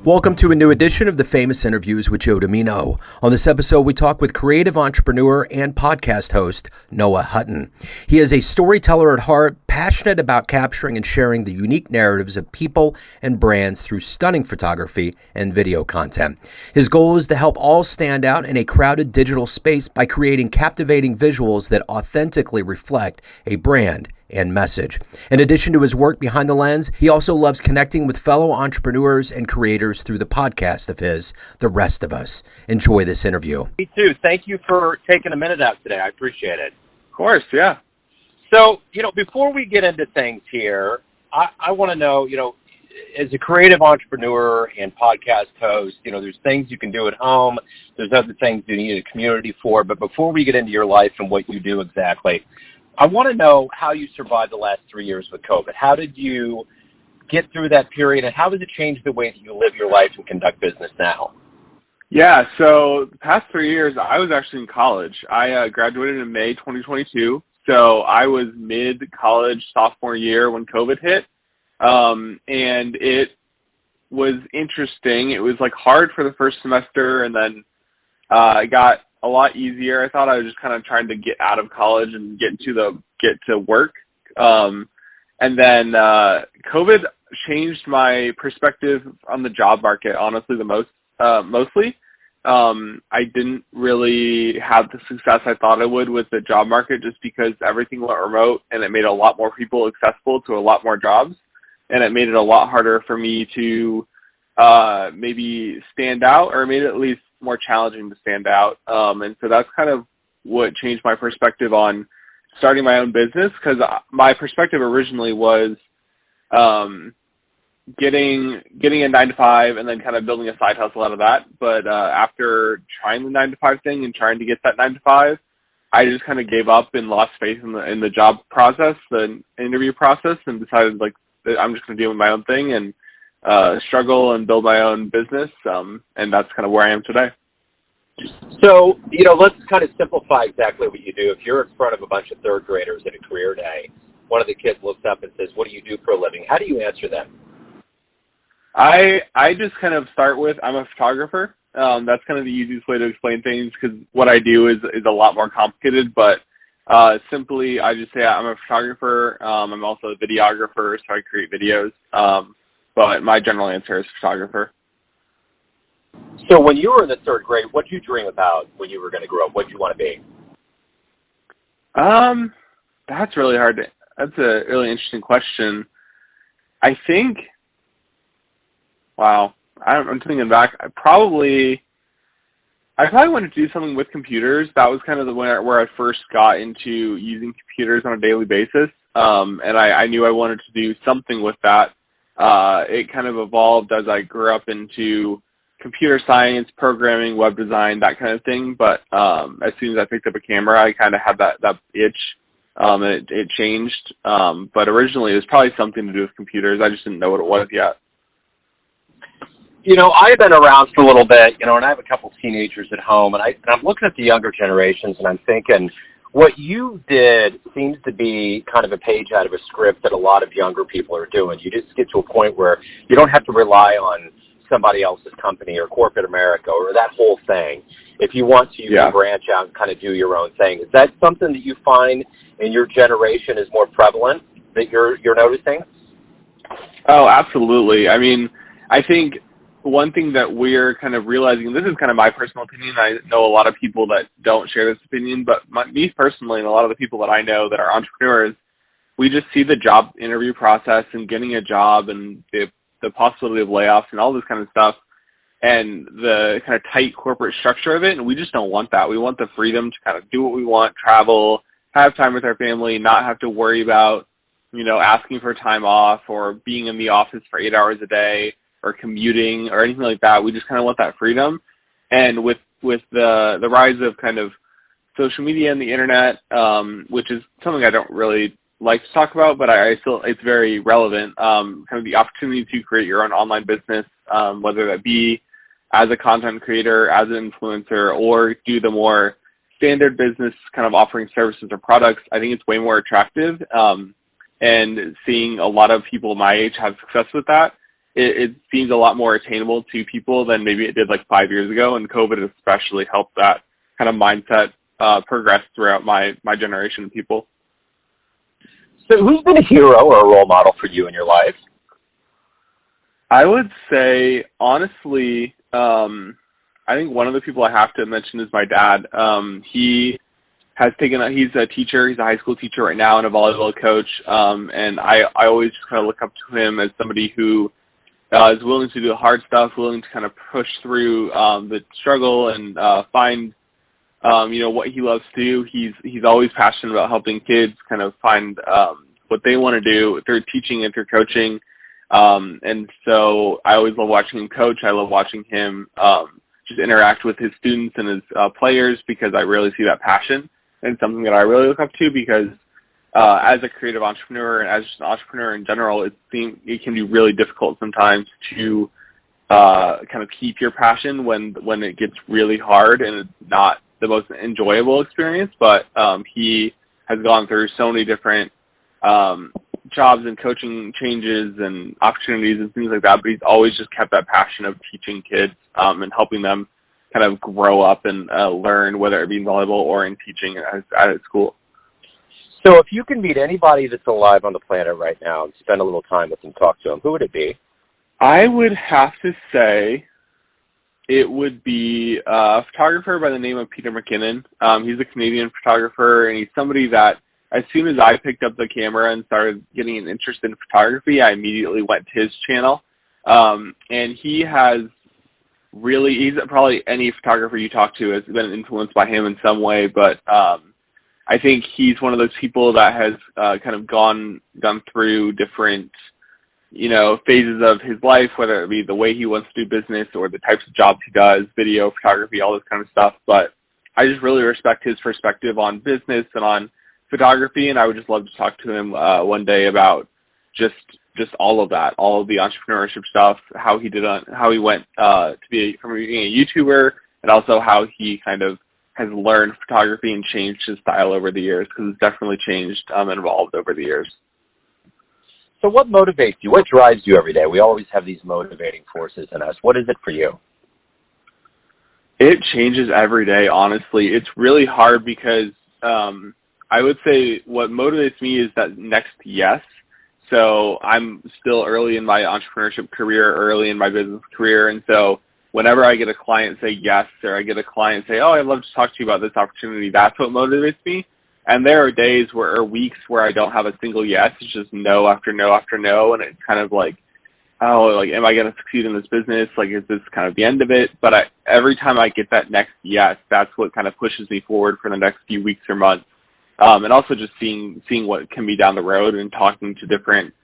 Welcome to a new edition of the Famous Interviews with Joe Dimino. On this episode, we talk with creative entrepreneur and podcast host Noah Hutton. He is a storyteller at heart, passionate about capturing and sharing the unique narratives of people and brands through stunning photography and video content. His goal is to help all stand out in a crowded digital space by creating captivating visuals that authentically reflect a brand and message. In addition to his work behind the lens, he also loves connecting with fellow entrepreneurs and creators through the podcast of his, The Rest of Us. Enjoy this interview. Me too. Thank you for taking a minute out today. I appreciate it. Of course, yeah. So, before we get into things here, I want to know, as a creative entrepreneur and podcast host, there's things you can do at home. There's other things you need a community for. But before we get into your life and what you do exactly, I want to know how you survived the last 3 years with COVID. How did you get through that period, and how has it changed the way that you live your life and conduct business now? Yeah, so the past 3 years, I was actually in college. I graduated in May 2022, so I was mid-college sophomore year when COVID hit, and it was interesting. It was hard for the first semester, and then it got a lot easier. I thought I was just kind of trying to get out of college and get to work. And then COVID changed my perspective on the job market, honestly, mostly. I didn't really have the success I thought I would with the job market just because everything went remote, and it made a lot more people accessible to a lot more jobs. And it made it a lot harder for me to maybe stand out, or made it at least more challenging to stand out. And so that's kind of what changed my perspective on starting my own business, because my perspective originally was getting a 9-to-5 and then kind of building a side hustle out of that. But after trying the 9-to-5 thing and trying to get that 9-to-5, I just kind of gave up and lost faith in the job process, the interview process, and decided that I'm just going to deal with my own thing and struggle and build my own business, and that's kind of where I am today. So, let's kind of simplify exactly what you do. If you're in front of a bunch of third graders at a career day, one of the kids looks up and says, "What do you do for a living?" How do you answer them? I just kind of start with, I'm a photographer. That's kind of the easiest way to explain things, because what I do is a lot more complicated, but simply I just say I'm a photographer. I'm also a videographer, so I create videos. But my general answer is photographer. So when you were in the third grade, what did you dream about when you were going to grow up? What did you want to be? That's really hard. That's a really interesting question. I think, wow, I'm thinking back. I probably wanted to do something with computers. That was kind of where I first got into using computers on a daily basis. And I knew I wanted to do something with that. It kind of evolved as I grew up into computer science, programming, web design, that kind of thing. But as soon as I picked up a camera, I kind of had that itch. It changed. But originally, it was probably something to do with computers. I just didn't know what it was yet. I've been around for a little bit, and I have a couple teenagers at home, and I'm looking at the younger generations, and I'm thinking, what you did seems to be kind of a page out of a script that a lot of younger people are doing. You just get to a point where you don't have to rely on somebody else's company or corporate America or that whole thing. If you want to, you can branch out and kind of do your own thing. Is that something that you find in your generation is more prevalent that you're noticing? Oh, absolutely. I mean, I think one thing that we're kind of realizing, and this is kind of my personal opinion, I know a lot of people that don't share this opinion, but me personally and a lot of the people that I know that are entrepreneurs, we just see the job interview process and getting a job and the possibility of layoffs and all this kind of stuff and the kind of tight corporate structure of it, and we just don't want that. We want the freedom to kind of do what we want, travel, have time with our family, not have to worry about, asking for time off or being in the office for 8 hours a day or commuting or anything like that. We just kind of want that freedom. And with the rise of kind of social media and the internet, which is something I don't really like to talk about, but I still, it's very relevant, kind of the opportunity to create your own online business, whether that be as a content creator, as an influencer, or do the more standard business kind of offering services or products, I think it's way more attractive. And seeing a lot of people my age have success with that it seems a lot more attainable to people than maybe it did like 5 years ago. And COVID especially helped that kind of mindset progress throughout my generation of people. So who's been a hero or a role model for you in your life? I would say, honestly, I think one of the people I have to mention is my dad. He's a teacher. He's a high school teacher right now and a volleyball coach. And I always just kind of look up to him as somebody who is willing to do the hard stuff, willing to kind of push through the struggle and find, what he loves to do. He's always passionate about helping kids kind of find what they want to do through teaching and through coaching. And so I always love watching him coach. I love watching him just interact with his students and his players, because I really see that passion, and something that I really look up to, because as a creative entrepreneur and as just an entrepreneur in general, it can be really difficult sometimes to kind of keep your passion when it gets really hard and it's not the most enjoyable experience. But he has gone through so many different jobs and coaching changes and opportunities and things like that, but he's always just kept that passion of teaching kids and helping them kind of grow up and learn, whether it be in volleyball or in teaching at school. So if you can meet anybody that's alive on the planet right now and spend a little time with them, talk to them, who would it be? I would have to say it would be a photographer by the name of Peter McKinnon. He's a Canadian photographer, and he's somebody that as soon as I picked up the camera and started getting an interest in photography, I immediately went to his channel. And he's probably any photographer you talk to has been influenced by him in some way, but I think he's one of those people that has kind of gone through different, phases of his life, whether it be the way he wants to do business or the types of jobs he does, video, photography, all this kind of stuff. But I just really respect his perspective on business and on photography, and I would just love to talk to him one day about just all of that, all of the entrepreneurship stuff, how he went from being a YouTuber, and also how he kind of has learned photography and changed his style over the years, because it's definitely changed and evolved over the years. So what motivates you? What drives you every day? We always have these motivating forces in us. What is it for you? It changes every day, honestly. It's really hard because I would say what motivates me is that next yes. So I'm still early in my entrepreneurship career, early in my business career, and so whenever I get a client say yes, or I get a client say, oh, I'd love to talk to you about this opportunity, that's what motivates me. And there are days or weeks where I don't have a single yes. It's just no after no after no, and it's kind of like, oh, like, am I going to succeed in this business? Like, is this kind of the end of it? But every time I get that next yes, that's what kind of pushes me forward for the next few weeks or months. And also just seeing what can be down the road and talking to different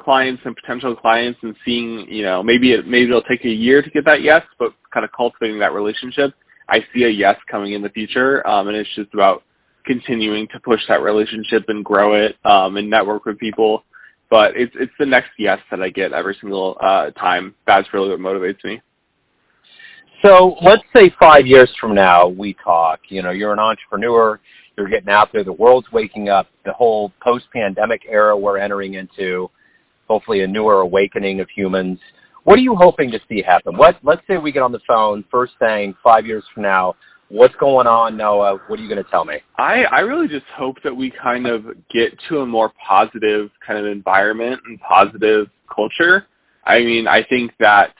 clients and potential clients and seeing, maybe it'll take a year to get that yes, but kind of cultivating that relationship. I see a yes coming in the future, and it's just about continuing to push that relationship and grow it and network with people. But it's the next yes that I get every single time. That's really what motivates me. So let's say 5 years from now we talk. You're an entrepreneur. You're getting out there. The world's waking up. The whole post-pandemic era we're entering into, hopefully a newer awakening of humans. What are you hoping to see happen? Let's say we get on the phone first thing 5 years from now. What's going on, Noah? What are you going to tell me? I really just hope that we kind of get to a more positive kind of environment and positive culture. I mean, I think that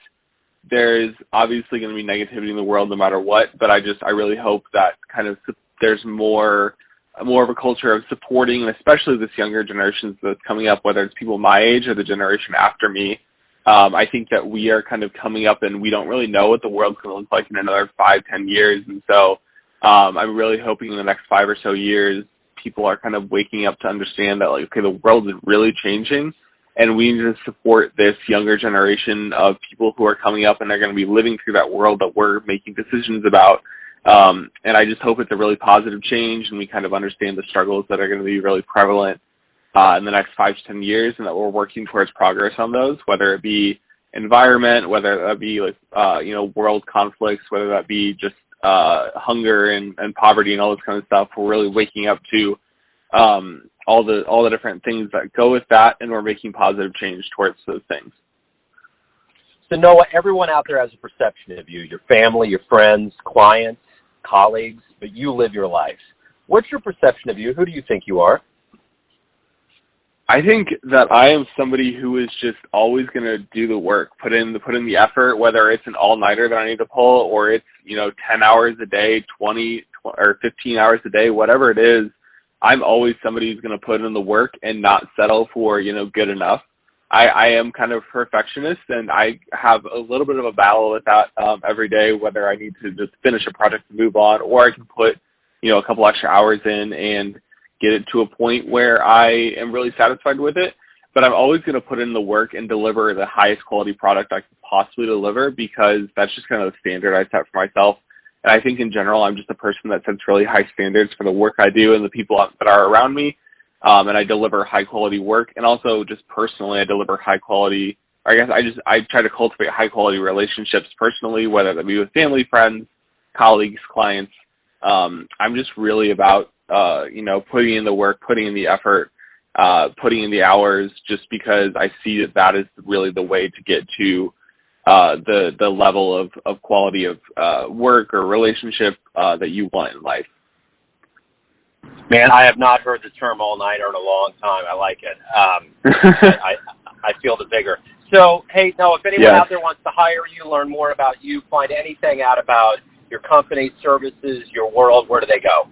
there's obviously going to be negativity in the world no matter what, but I really hope that kind of there's more of a culture of supporting, and especially this younger generation that's coming up, whether it's people my age or the generation after me. I think that we are kind of coming up and we don't really know what the world's going to look like in another 5-10 years. And so I'm really hoping in the next 5 or so years, people are kind of waking up to understand that, like, okay, the world is really changing, and we need to support this younger generation of people who are coming up and they're going to be living through that world that we're making decisions about. And I just hope it's a really positive change and we kind of understand the struggles that are going to be really prevalent in the next 5 to 10 years, and that we're working towards progress on those, whether it be environment, whether that be world conflicts, whether that be just hunger and poverty and all this kind of stuff. We're really waking up to all the different things that go with that, and we're making positive change towards those things. So Noah, everyone out there has a perception of you, your family, your friends, clients, colleagues, but you live your life. What's your perception of you? Who do you think you are? I think that I am somebody who is just always going to do the work, put in the effort, whether it's an all-nighter that I need to pull or it's, 10 hours a day, 20 or 15 hours a day, whatever it is. I'm always somebody who's going to put in the work and not settle for, good enough. I am kind of perfectionist, and I have a little bit of a battle with that every day, whether I need to just finish a project and move on, or I can put, a couple extra hours in and get it to a point where I am really satisfied with it. But I'm always going to put in the work and deliver the highest quality product I could possibly deliver, because that's just kind of the standard I set for myself. And I think in general, I'm just a person that sets really high standards for the work I do and the people that are around me. And I deliver high quality work. And also just personally, I deliver high quality, I try to cultivate high quality relationships personally, whether that be with family, friends, colleagues, clients. I'm just really about, putting in the work, putting in the effort, putting in the hours, just because I see that is really the way to get to the level of quality of work or relationship that you want in life. Man, I have not heard the term all-nighter in a long time. I like it. I feel the vigor. So, hey, Noah, if anyone out there wants to hire you, learn more about you, find anything out about your company, services, your world, where do they go?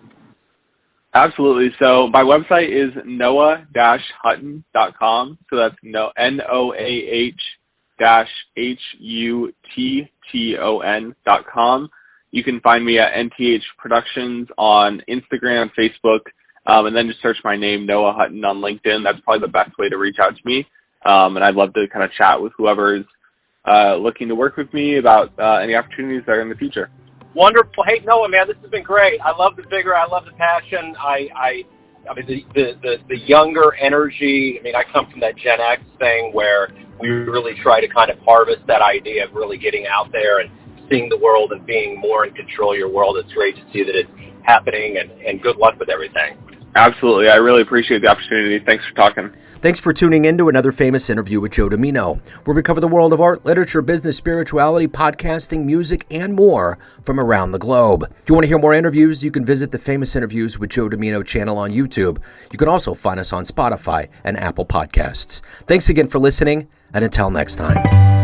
Absolutely. So my website is noah-hutton.com. So that's NOAH-HUTTON.com. You can find me at NTH Productions on Instagram, Facebook, and then just search my name, Noah Hutton, on LinkedIn. That's probably the best way to reach out to me. And I'd love to kind of chat with whoever's looking to work with me about any opportunities that are in the future. Wonderful. Hey, Noah, man, this has been great. I love the vigor. I love the passion. I mean, the younger energy. I mean, I come from that Gen X thing where we really try to kind of harvest that idea of really getting out there and seeing the world and being more in control of your world. It's great to see that it's happening, and good luck with everything. Absolutely. I really appreciate the opportunity. Thanks for talking. Thanks for tuning in to another famous interview with Joe Dimino, where we cover the world of art, literature, business, spirituality, podcasting, music, and more from around the globe. If you want to hear more interviews, you can visit the Famous Interviews with Joe Dimino channel on YouTube. You can also find us on Spotify and Apple Podcasts. Thanks again for listening, and until next time.